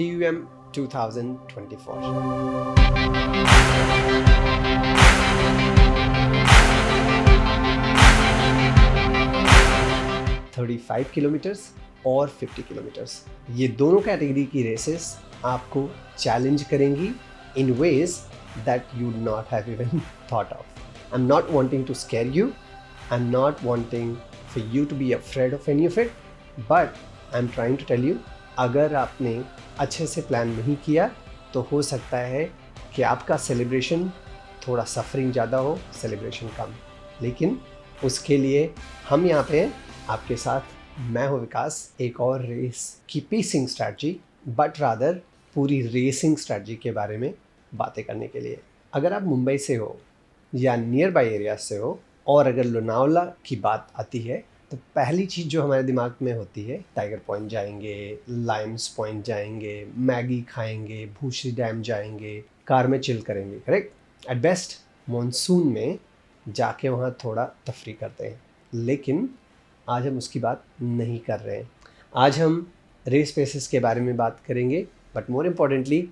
TUM 2024. 35 kilometres और 50 kilometres, ये दोनों कैटेगरी की रेसेस आपको चैलेंज करेंगी in ways that you not have even thought of. I'm not wanting to scare you. I'm not wanting for you to be afraid of any of it. But I'm trying to tell you, अगर आपने अच्छे से plan नहीं किया तो हो सकता है कि आपका सेलिब्रेशन थोड़ा सफरिंग ज़्यादा हो, सेलिब्रेशन कम। लेकिन उसके लिए हम यहाँ पे हैं आपके साथ। मैं हूँ विकास, एक और रेस की पेसिंग स्ट्रैटेजी बट रादर पूरी रेसिंग स्ट्रैटेजी के बारे में बातें करने के लिए। अगर आप मुंबई से हो या नियर बाई एरिया से हो और अगर लोनावला की बात आती है तो पहली चीज़ जो हमारे दिमाग में होती है, टाइगर पॉइंट जाएंगे, लाइम्स पॉइंट जाएंगे, मैगी खाएंगे, भूसरी डैम जाएंगे, कार में चिल करेंगे, करेक्ट। एट बेस्ट मॉनसून में जाके वहाँ थोड़ा तफरी करते हैं। लेकिन आज हम उसकी बात नहीं कर रहे हैं। आज हम रेस पेसेस के बारे में बात करेंगे, बट मोर इम्पॉर्टेंटली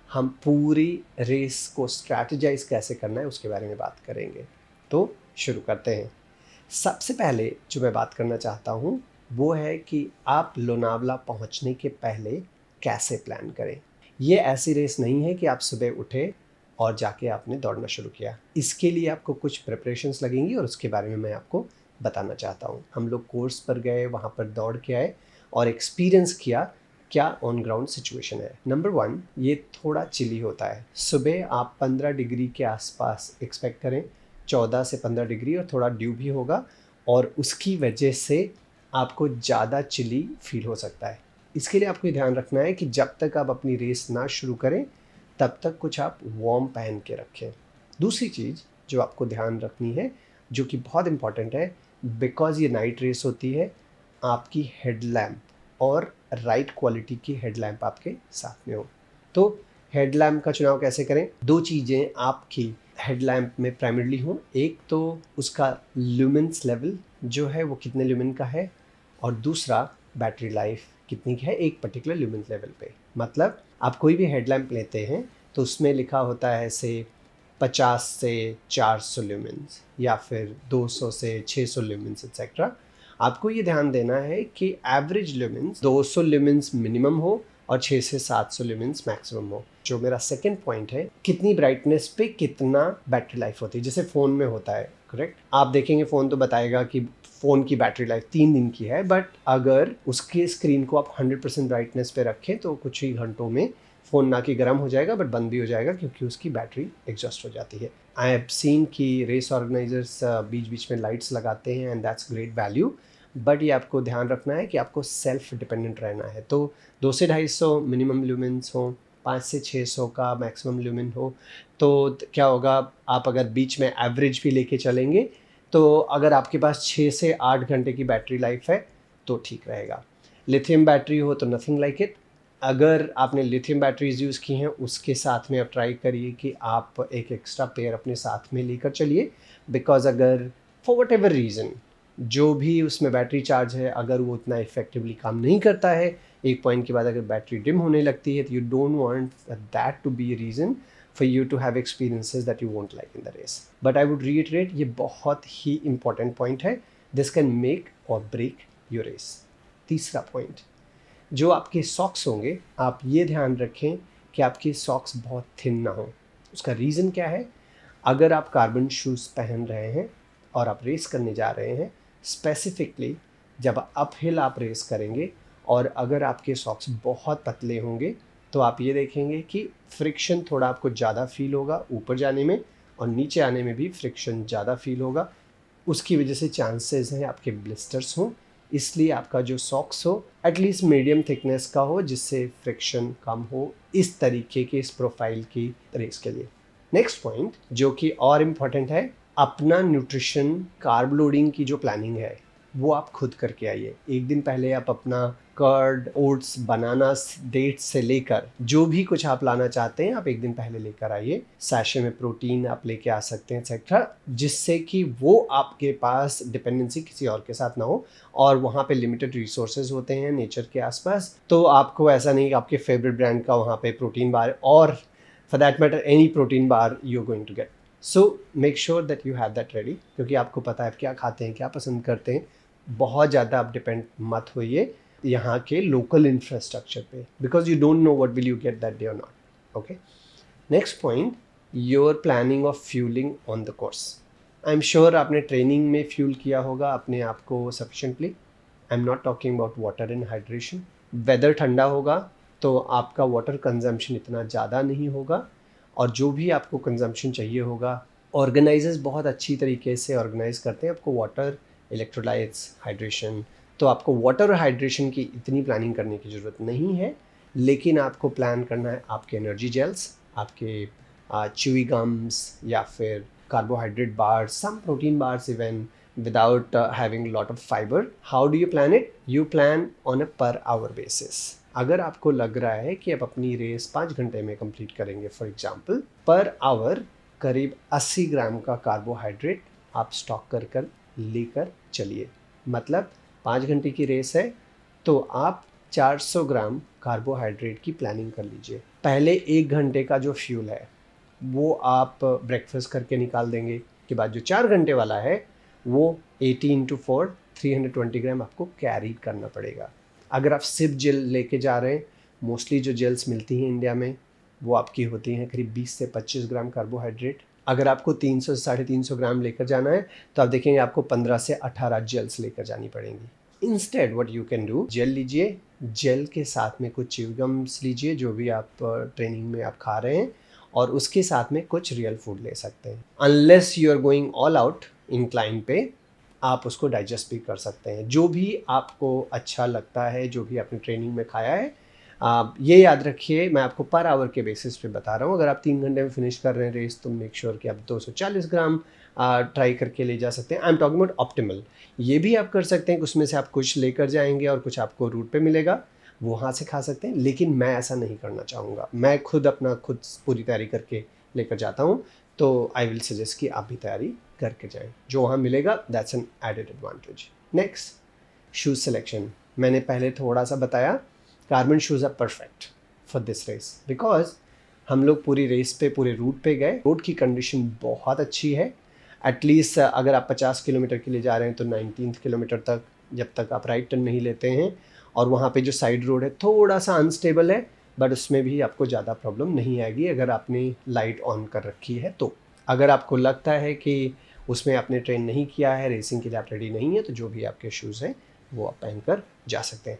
हम पूरी रेस को स्ट्रैटेजाइज कैसे करना है उसके बारे में बात करेंगे। तो शुरू करते हैं। सबसे पहले जो मैं बात करना चाहता हूँ वो है कि आप लोनावला पहुँचने के पहले कैसे प्लान करें। ये ऐसी रेस नहीं है कि आप सुबह उठे और जाके आपने दौड़ना शुरू किया। इसके लिए आपको कुछ प्रिपरेशंस लगेंगी और उसके बारे में मैं आपको बताना चाहता हूँ। हम लोग कोर्स पर गए, वहाँ पर दौड़ के आए और एक्सपीरियंस किया क्या ऑन ग्राउंड सिचुएशन है। नंबर 1, ये थोड़ा चिली होता है। सुबह आप 15 डिग्री के आसपास एक्सपेक्ट करें, 14 से 15 डिग्री, और थोड़ा ड्यू भी होगा और उसकी वजह से आपको ज़्यादा चिली फील हो सकता है। इसके लिए आपको ये ध्यान रखना है कि जब तक आप अपनी रेस ना शुरू करें तब तक कुछ आप वार्म पहन के रखें। दूसरी चीज़ जो आपको ध्यान रखनी है, जो कि बहुत इम्पॉर्टेंट है, बिकॉज़ ये नाइट रेस होती है, आपकी हेडलैम्प और राइट क्वालिटी की हेडलैम्प आपके साथ में हो। तो हेडलैम्प का चुनाव कैसे करें? 2 चीज़ें आपकी हेडलैम्प में प्राइमरीली हो। एक तो उसका ल्यूमेंस लेवल जो है वो कितने ल्यूमेन का है, और दूसरा बैटरी लाइफ कितनी की है एक पर्टिकुलर ल्यूमेंस लेवल पे। मतलब आप कोई भी हेडलैम्प लेते हैं तो उसमें लिखा होता है से 50 से 400 ल्यूमेंस या फिर 200 से 600 ल्यूमेंस एक्सेट्रा। आपको ये ध्यान देना है कि एवरेज ल्यूमेंस 200 ल्यूमेंस मिनिमम हो और 6 से 700 ल्यूमेंस मैक्सिमम हो। जो मेरा सेकंड पॉइंट है, कितनी ब्राइटनेस पे कितना बैटरी लाइफ होती है, जैसे फ़ोन में होता है, करेक्ट। आप देखेंगे फ़ोन तो बताएगा कि फ़ोन की बैटरी लाइफ 3 दिन की है, बट अगर उसके स्क्रीन को आप 100% ब्राइटनेस पे रखें तो कुछ ही घंटों में फ़ोन ना कि गर्म हो जाएगा बट बंद भी हो जाएगा, क्योंकि उसकी बैटरी एग्जॉस्ट हो जाती है। आई हैव सीन कि रेस ऑर्गेनाइजर्स बीच बीच में लाइट्स लगाते हैं and that's great value, but ये आपको ध्यान रखना है कि आपको सेल्फ डिपेंडेंट रहना है। तो 200 से 250 मिनिमम ल्यूमेंस हो, 500 से 600 का मैक्सिमम ल्यूमेन हो। तो क्या होगा, आप अगर बीच में एवरेज भी लेके चलेंगे तो अगर आपके पास 6 से 8 घंटे की बैटरी लाइफ है तो ठीक रहेगा। लिथियम बैटरी हो तो नथिंग लाइक इट। अगर आपने लिथियम बैटरीज यूज़ की हैं उसके साथ में आप ट्राई करिए कि आप एक एक्स्ट्रा पेयर अपने साथ में लेकर चलिए, बिकॉज अगर फॉर वट एवर रीज़न जो भी उसमें बैटरी चार्ज है अगर वो उतना इफेक्टिवली काम नहीं करता है, एक पॉइंट के बाद अगर बैटरी डिम होने लगती है, तो you don't want that to be a reason for you to have experiences that you won't like in the race. But I would reiterate, ये बहुत ही इंपॉर्टेंट पॉइंट है, this can make or break your race. तीसरा point, जो आपके socks होंगे, आप ये ध्यान रखें कि आपके सॉक्स बहुत थिन ना हो। उसका रीज़न क्या है? अगर आप कार्बन शूज़ पहन रहे हैं और आप रेस करने जा रहे हैं, स्पेसिफिकली जब अप हिल आप रेस करेंगे और अगर आपके सॉक्स बहुत पतले होंगे तो आप ये देखेंगे कि फ्रिक्शन थोड़ा आपको ज़्यादा फील होगा ऊपर जाने में, और नीचे आने में भी फ्रिक्शन ज़्यादा फील होगा। उसकी वजह से चांसेस हैं आपके ब्लिस्टर्स हों। इसलिए आपका जो सॉक्स हो एटलीस्ट मीडियम थिकनेस का हो, जिससे फ्रिक्शन कम हो, इस तरीके के, इस प्रोफाइल की रेस के लिए। नेक्स्ट पॉइंट जो कि और इम्पॉर्टेंट है, अपना न्यूट्रिशन कार्ब लोडिंग की जो प्लानिंग है वो आप खुद करके आइए। एक दिन पहले आप अपना कर्ड, ओट्स, बनाना, डेट्स से लेकर जो भी कुछ आप लाना चाहते हैं आप एक दिन पहले लेकर आइए। सैशे में प्रोटीन आप लेके आ सकते हैं एक्सेट्रा, जिससे कि वो आपके पास डिपेंडेंसी किसी और के साथ ना हो। और वहाँ पे लिमिटेड रिसोर्सेज होते हैं नेचर के आसपास, तो आपको ऐसा नहीं कि आपके फेवरेट ब्रांड का वहाँ पे प्रोटीन बार और for that matter any protein bar you are going to get. So make sure that you have that ready, क्योंकि आपको पता है आप क्या खाते हैं, क्या पसंद करते हैं। बहुत ज़्यादा आप डिपेंड मत होइए यहाँ के लोकल इंफ्रास्ट्रक्चर पे, because you don't know what will you get that day और not. Okay, next point, your planning of fueling on the course. I am sure आपने ट्रेनिंग में फ्यूल किया होगा अपने आप को sufficiently. I am not talking about water and hydration. Weather ठंडा होगा तो आपका वाटर कंजम्पशन इतना ज़्यादा नहीं होगा, और जो भी आपको कंजम्पशन चाहिए होगा, ऑर्गेनाइजर्स बहुत अच्छी तरीके से ऑर्गेनाइज करते हैं आपको वाटर, इलेक्ट्रोलाइट्स, हाइड्रेशन। तो आपको वाटर और हाइड्रेशन की इतनी प्लानिंग करने की ज़रूरत नहीं है, लेकिन आपको प्लान करना है आपके एनर्जी जेल्स, आपके च्यूई गम्स, या फिर carbohydrate bars, some protein bars even, without having a lot of fiber. How do you plan it? You plan on a per hour basis. अगर आपको लग रहा है कि आप अपनी रेस 5 घंटे में कंप्लीट करेंगे, फॉर एग्जांपल, पर आवर करीब 80 ग्राम का कार्बोहाइड्रेट आप स्टॉक कर लेकर चलिए। मतलब 5 घंटे की रेस है तो आप 400 ग्राम कार्बोहाइड्रेट की प्लानिंग कर लीजिए। पहले 1 घंटे का जो फ्यूल है वो आप ब्रेकफास्ट करके निकाल देंगे, के बाद जो 4 घंटे वाला है वो 80 इंटू 4 320 ग्राम आपको कैरी करना पड़ेगा। अगर आप सिप जेल लेके जा रहे हैं, मोस्टली जो जेल्स मिलती हैं इंडिया में वो आपकी होती हैं करीब 20 से 25 ग्राम कार्बोहाइड्रेट। अगर आपको 300 से 350 ग्राम लेकर जाना है तो आप देखेंगे आपको 15 से 18 जेल्स लेकर जानी पड़ेंगी। Instead what you can do, gel लीजिए, जेल के साथ में कुछ च्यूगम्स लीजिए जो भी आप ट्रेनिंग में आप खा रहे हैं, और उसके साथ में कुछ रियल फूड ले सकते हैं। Unless you are going all out incline पे, आप उसको डाइजेस्ट भी कर सकते हैं। जो भी आपको अच्छा लगता है, जो भी आपने ट्रेनिंग में खाया है, ये याद रखिए मैं आपको पर आवर के बेसिस पे बता रहा हूँ। अगर आप 3 घंटे में फिनिश कर रहे हैं रेस तो मेक श्योर कि आप 240 ग्राम ट्राई करके ले जा सकते हैं। I am talking about optimal. ये भी आप कर सकते हैं कि उसमें से आप कुछ लेकर जाएंगे और कुछ आपको रूट पे मिलेगा, वो वहाँ से खा सकते हैं, लेकिन मैं ऐसा नहीं करना चाहूँगा। मैं खुद पूरी तैयारी करके लेकर जाता हूँ, तो आई विल सजेस्ट कि आप भी तैयारी करके जाएं। जो वहाँ मिलेगा that's an added advantage. Next, shoes selection. मैंने पहले थोड़ा सा बताया, carbon shoes are perfect for this race, because हम लोग पूरी रेस पे, पूरे रूट पे गए। रोड की कंडीशन बहुत अच्छी है। एटलीस्ट अगर आप 50 किलोमीटर के लिए जा रहे हैं तो 19 किलोमीटर तक, जब तक आप राइट टर्न नहीं लेते हैं, और वहाँ पे जो साइड रोड है थोड़ा सा अनस्टेबल है, बट उसमें भी आपको ज़्यादा प्रॉब्लम नहीं आएगी अगर आपने लाइट ऑन कर रखी है। तो अगर आपको लगता है कि उसमें आपने ट्रेन नहीं किया है, रेसिंग के लिए आप रेडी नहीं है, तो जो भी आपके शूज़ हैं वो आप पहन कर जा सकते हैं।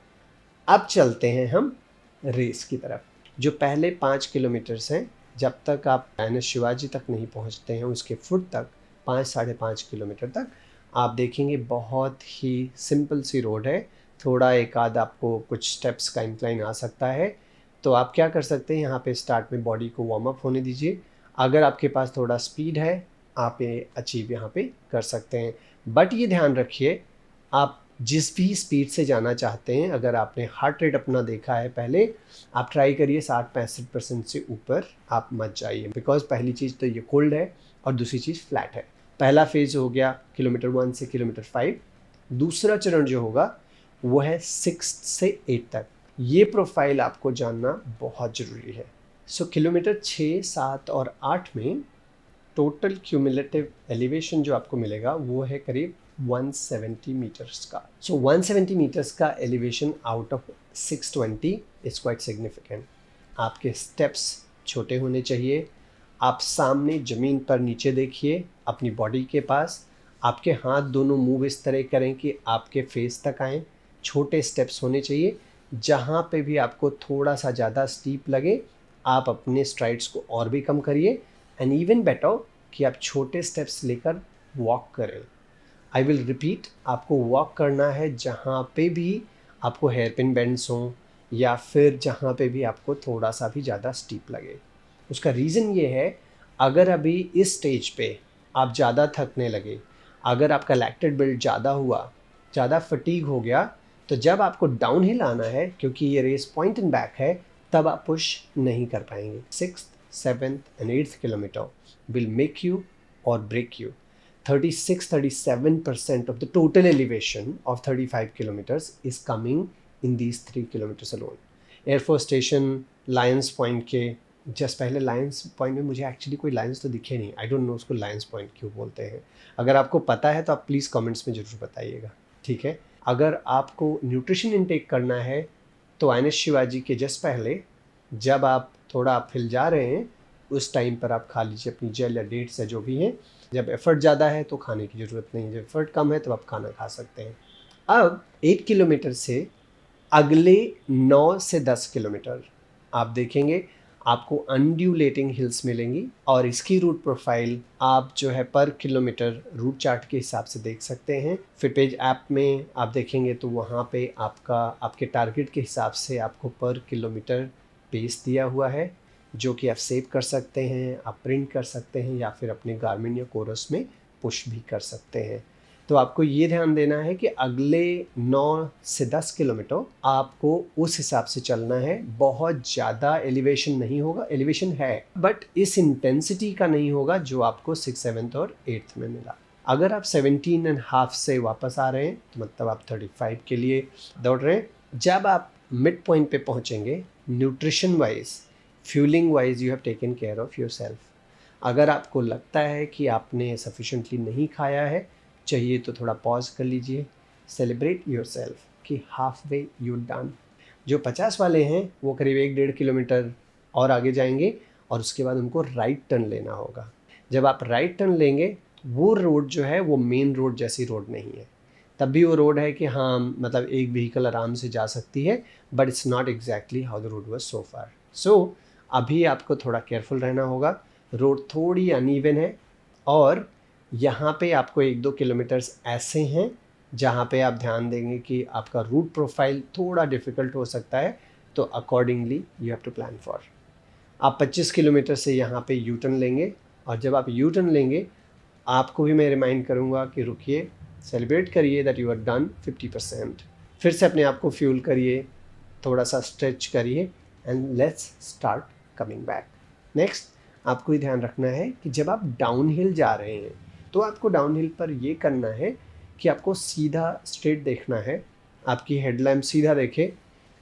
अब चलते हैं हम रेस की तरफ। जो पहले 5 किलोमीटर्स हैं, जब तक आप NS शिवाजी तक नहीं पहुंचते हैं, उसके फुट तक 5-5.5 किलोमीटर तक आप देखेंगे बहुत ही सिंपल सी रोड है। थोड़ा एक आध आपको कुछ स्टेप्स का इंक्लाइन आ सकता है, तो आप क्या कर सकते हैं, यहाँ पे स्टार्ट में बॉडी को वार्म अप होने दीजिए। अगर आपके पास थोड़ा स्पीड है आप ये अचीव यहाँ पे कर सकते हैं, बट ये ध्यान रखिए आप जिस भी स्पीड से जाना चाहते हैं, अगर आपने हार्ट रेट अपना देखा है पहले, आप ट्राई करिए 60-65% से ऊपर आप मत जाइए, बिकॉज पहली चीज़ तो ये कोल्ड है और दूसरी चीज़ फ्लैट है। पहला फेज हो गया किलोमीटर 1 से किलोमीटर 5, दूसरा चरण जो होगा वो है 6 से 8 तक। ये प्रोफाइल आपको जानना बहुत ज़रूरी है। सो किलोमीटर 6, 7 और 8 में टोटल क्यूमुलेटिव एलिवेशन जो आपको मिलेगा वो है करीब 170 मीटर्स का। सो 170 मीटर्स का elevation out of 620 is quite significant. आपके स्टेप्स छोटे होने चाहिए। आप सामने ज़मीन पर नीचे देखिए अपनी बॉडी के पास, आपके हाथ दोनों मूव इस तरह करें कि आपके फेस तक आएँ। छोटे स्टेप्स होने चाहिए। जहाँ पे भी आपको थोड़ा सा ज़्यादा स्टीप लगे आप अपने स्ट्राइड्स को और भी कम करिए, एंड इवन बेटर कि आप छोटे स्टेप्स लेकर वॉक करें। आई विल रिपीट, आपको वॉक करना है जहाँ पे भी आपको हेयर पिन बेंड्स हों, या फिर जहाँ पे भी आपको थोड़ा सा भी ज़्यादा स्टीप लगे। उसका रीज़न ये है, अगर अभी इस स्टेज पे आप ज़्यादा थकने लगे, अगर आपका लैक्टेट बिल्ड ज़्यादा हुआ, ज़्यादा फटीग हो गया, तो जब आपको डाउन हिल आना है, क्योंकि ये रेस पॉइंट एंड बैक है, तब आप पुश नहीं कर पाएंगे। 6th, 7th and 8th kilometer will make you or break you. 36-37% of the total elevation of 35 kilometers is coming in these 3 kilometers alone. Air force station Lions point के just पहले Lions point में मुझे actually कोई Lions तो दिखे नहीं, I don't know उसको Lions point क्यों बोलते हैं। अगर आपको पता है तो आप प्लीज़ कमेंट्स में ज़रूर बताइएगा, ठीक है। अगर आपको न्यूट्रिशन इनटेक करना है तो INS शिवाजी के जस्ट पहले जब आप थोड़ा अपहिल जा रहे हैं उस टाइम पर आप खा लीजिए अपनी जेल या डेट्स या जो भी है। जब एफर्ट ज़्यादा है तो खाने की ज़रूरत नहीं है, जब एफर्ट कम है तो आप खाना खा सकते हैं। अब 8 किलोमीटर से अगले 9 से 10 किलोमीटर आप देखेंगे आपको अनड्यूलेटिंग हिल्स मिलेंगी, और इसकी रूट प्रोफाइल आप जो है पर किलोमीटर रूट चार्ट के हिसाब से देख सकते हैं। फिटपेज ऐप में आप देखेंगे तो वहाँ पे आपके टारगेट के हिसाब से आपको पर किलोमीटर पेस दिया हुआ है, जो कि आप सेव कर सकते हैं, आप प्रिंट कर सकते हैं या फिर अपने गारमिन या कोरस में पुश भी कर सकते हैं। तो आपको ये ध्यान देना है कि अगले 9 से 10 किलोमीटर आपको उस हिसाब से चलना है। बहुत ज़्यादा एलिवेशन नहीं होगा, एलिवेशन है बट इस इंटेंसिटी का नहीं होगा जो आपको 6th, 7th और 8th में मिला। अगर आप 17.5 से वापस आ रहे हैं तो मतलब आप 35 के लिए दौड़ रहे हैं। जब आप मिड पॉइंट पे पहुंचेंगे, nutrition wise, fuelling wise, you have taken care of your self. अगर आपको लगता है कि आपने सफिशेंटली नहीं खाया है, चाहिए तो थोड़ा पॉज कर लीजिए, सेलिब्रेट योर सेल्फ कि हाफ वे यू डन। जो 50 वाले हैं वो करीब 1-1.5 किलोमीटर और आगे जाएंगे और उसके बाद उनको राइट टर्न लेना होगा। जब आप राइट टर्न लेंगे, वो रोड जो है वो मेन रोड जैसी रोड नहीं है, तब भी वो रोड है कि हाँ मतलब एक व्हीकल आराम से जा सकती है, but it's not exactly how the road was so far. So अभी आपको थोड़ा केयरफुल रहना होगा। रोड थोड़ी अनइवन है और यहाँ पे आपको 1-2 किलोमीटर्स ऐसे हैं जहाँ पे आप ध्यान देंगे कि आपका रूट प्रोफाइल थोड़ा डिफ़िकल्ट हो सकता है, तो accordingly you have to plan for. आप 25 किलोमीटर से यहाँ पे यू टर्न लेंगे, और जब आप यू टर्न लेंगे आपको भी मैं रिमाइंड करूँगा कि रुकिए, सेलिब्रेट करिए दैट यू आर डन 50%। फिर से अपने आप को फ्यूल करिए, थोड़ा सा स्ट्रेच करिए and let's start coming back. Next आपको ये ध्यान रखना है कि जब आप डाउन हिल जा रहे हैं तो आपको डाउन हिल पर ये करना है कि आपको सीधा स्ट्रेट देखना है। आपकी हेडलैम्प सीधा देखे,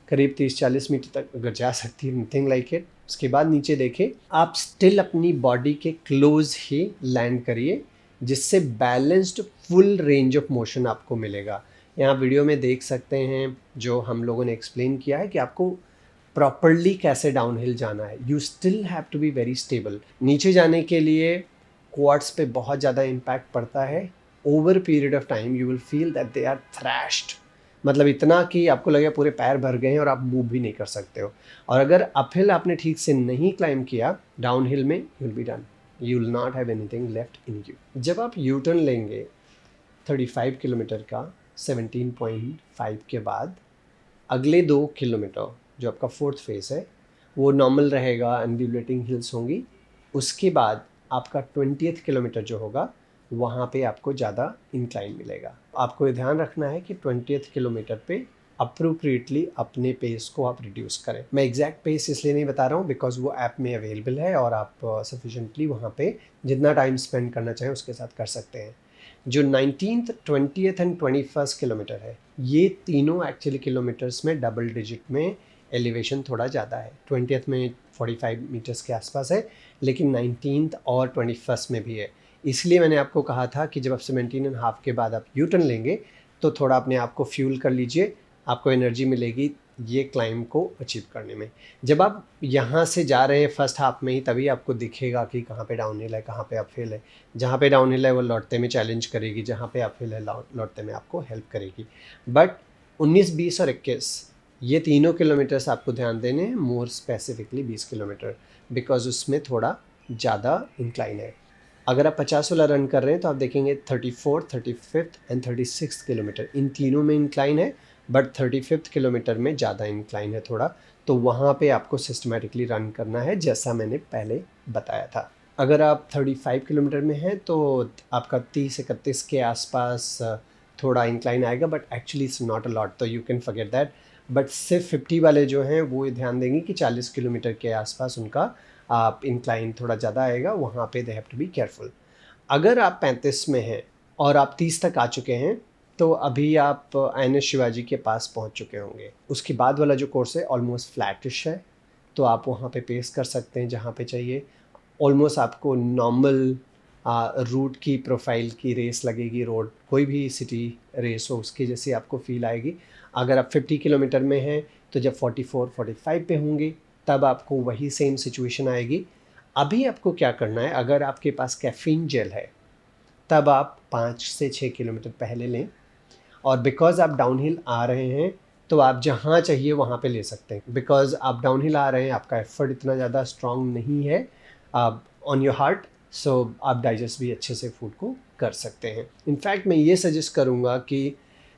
करीब 30-40 मीटर तक अगर जा सकती है, नथिंग लाइक इट। उसके बाद नीचे देखे, आप स्टिल अपनी बॉडी के क्लोज ही लैंड करिए, जिससे balanced full range of motion आपको मिलेगा। यहाँ वीडियो में देख सकते हैं जो हम लोगों ने एक्सप्लेन किया है कि आपको प्रॉपरली कैसे डाउन हिल जाना है। You still have to be very stable. नीचे जाने के लिए क्वाड्स पे बहुत ज़्यादा इम्पैक्ट पड़ता है। Over period of time you will feel that they are thrashed, मतलब इतना कि आपको लगेगा पूरे पैर भर गए हैं और आप मूव भी नहीं कर सकते हो। और अगर अपहिल आपने ठीक से नहीं क्लाइम किया, डाउन हिल में you will be done, you will not have anything left in you. जब आप यू टर्न लेंगे 35 किलोमीटर का 17.5 के बाद, अगले 2 किलोमीटर जो आपका 4th फेस है वो नॉर्मल रहेगा, अनड्यूलेटिंग हिल्स होंगी। उसके बाद आपका 20th किलोमीटर जो होगा वहाँ पे आपको ज़्यादा इंक्लाइन मिलेगा। आपको ये ध्यान रखना है कि 20th किलोमीटर पे अप्रोप्रिएटली अपने पेस को आप रिड्यूस करें। मैं एग्जैक्ट पेस इसलिए नहीं बता रहा हूँ बिकॉज वो ऐप में अवेलेबल है और आप सफिशेंटली वहाँ पे जितना टाइम स्पेंड करना चाहें उसके साथ कर सकते हैं। जो 19th, 20th and 21st kilometre है, ये तीनों एक्चुअली किलोमीटर्स में डबल डिजिट में एलिवेशन थोड़ा ज़्यादा है। 20th में 45 मीटर्स के आसपास है, लेकिन 19th और 21st में भी है। इसलिए मैंने आपको कहा था कि जब आप 17.5 के बाद आप यू टर्न लेंगे तो थोड़ा अपने आप को फ्यूल कर लीजिए, आपको एनर्जी मिलेगी ये क्लाइंब को अचीव करने में। जब आप यहाँ से जा रहे हैं फर्स्ट हाफ में ही, तभी आपको दिखेगा कि कहाँ पे डाउन हिल है, कहाँ पे अपहिल है। जहाँ पे डाउन हिल है वो लौटते में चैलेंज करेगी, जहाँ पे अपहिल है लौटते में आपको हेल्प करेगी। बट 19, 20 और 21 ये तीनों किलोमीटर्स आपको ध्यान देने हैं, मोर स्पेसिफिकली 20 किलोमीटर, बिकॉज उसमें थोड़ा ज़्यादा इंक्लाइन है। अगर आप 50 वाला रन कर रहे हैं तो आप देखेंगे 34, 35 एंड 36 किलोमीटर, इन तीनों में इंक्लाइन है, बट 35 किलोमीटर में ज़्यादा इंक्लाइन है थोड़ा, तो वहाँ पे आपको सिस्टमेटिकली रन करना है जैसा मैंने पहले बताया था। अगर आप 35 किलोमीटर में हैं तो आपका 30-31 के आसपास थोड़ा इंक्लाइन आएगा, but actually it's not a lot, तो you can forget that. But सिर्फ 50 वाले जो हैं वो ये ध्यान देंगे कि 40 किलोमीटर के आसपास उनका आप इंक्लाइन थोड़ा ज़्यादा आएगा, वहाँ पे they have to be careful. अगर आप 35 में हैं और आप 30 तक आ चुके हैं, तो अभी आप INS शिवाजी के पास पहुंच चुके होंगे। उसके बाद वाला जो कोर्स है ऑलमोस्ट फ्लैटिश है, तो आप वहाँ पे पेस कर सकते हैं जहाँ पे चाहिए। ऑलमोस्ट आपको नॉर्मल रूट की प्रोफाइल की रेस लगेगी, रोड कोई भी सिटी रेस हो उसके जैसी आपको फील आएगी। अगर आप 50 किलोमीटर में हैं तो जब 44-45 पे होंगे तब आपको वही सेम सिचुएशन आएगी। अभी आपको क्या करना है, अगर आपके पास कैफ़ीन जेल है तब आप 5 से 6 किलोमीटर पहले लें, और बिकॉज़ आप डाउनहिल आ रहे हैं तो आप जहाँ चाहिए वहाँ पे ले सकते हैं। बिकॉज़ आप डाउनहिल आ रहे हैं, आपका एफर्ट इतना ज़्यादा स्ट्रॉन्ग नहीं है ऑन योर हार्ट, सो आप डाइजेस्ट भी अच्छे से फूड को कर सकते हैं। इनफैक्ट मैं ये सजेस्ट करूँगा कि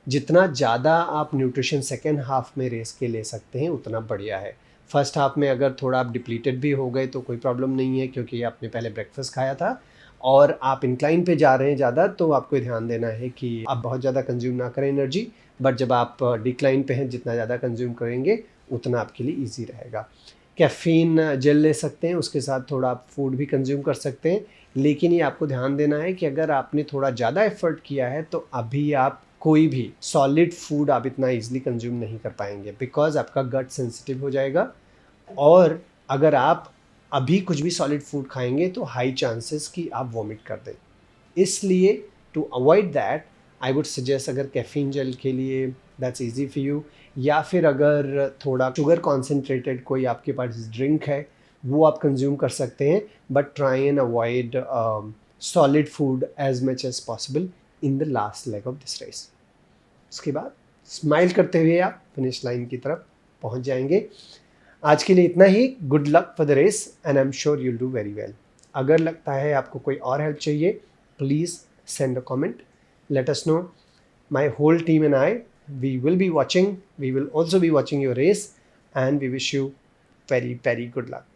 जितना ज़्यादा आप न्यूट्रिशन सेकेंड हाफ में रेस के ले सकते हैं उतना बढ़िया है। फर्स्ट हाफ में अगर थोड़ा आप डिप्लीटेड भी हो गए तो कोई प्रॉब्लम नहीं है, क्योंकि आपने पहले ब्रेकफास्ट खाया था और आप इंक्लाइन पे जा रहे हैं ज़्यादा, तो आपको ध्यान देना है कि आप बहुत ज़्यादा कंज्यूम ना करें एनर्जी। बट जब आप डिक्लाइन पे हैं, जितना ज़्यादा कंज्यूम करेंगे उतना आपके लिए ईजी रहेगा। कैफ़ीन जेल ले सकते हैं, उसके साथ थोड़ा आप फूड भी कंज्यूम कर सकते हैं, लेकिन ये आपको ध्यान देना है कि अगर आपने थोड़ा ज़्यादा एफर्ट किया है तो अभी आप कोई भी सॉलिड फूड आप इतना ईजिली कंज्यूम नहीं कर पाएंगे, बिकॉज आपका गट सेंसिटिव हो जाएगा। और अगर आप अभी कुछ भी सॉलिड फूड खाएंगे तो हाई चांसेस कि आप वॉमिट कर दें। इसलिए to avoid that I would suggest, अगर कैफ़ीन जेल के लिए दैट्स इजी फॉर यू, या फिर अगर थोड़ा शुगर कॉन्सेंट्रेटेड कोई आपके पास ड्रिंक है वो आप कंज्यूम कर सकते हैं, but try and avoid solid food as much as possible in the last leg of this race. उसके बाद स्माइल करते हुए आप फिनिश लाइन की तरफ पहुंच जाएंगे। आज के लिए इतना ही। Good luck for the race and I am sure you'll do very well. अगर लगता है आपको कोई और हेल्प चाहिए, please send a comment, let us know. My whole team and I, we will be watching, we will also be watching your race, and we wish you very very good luck.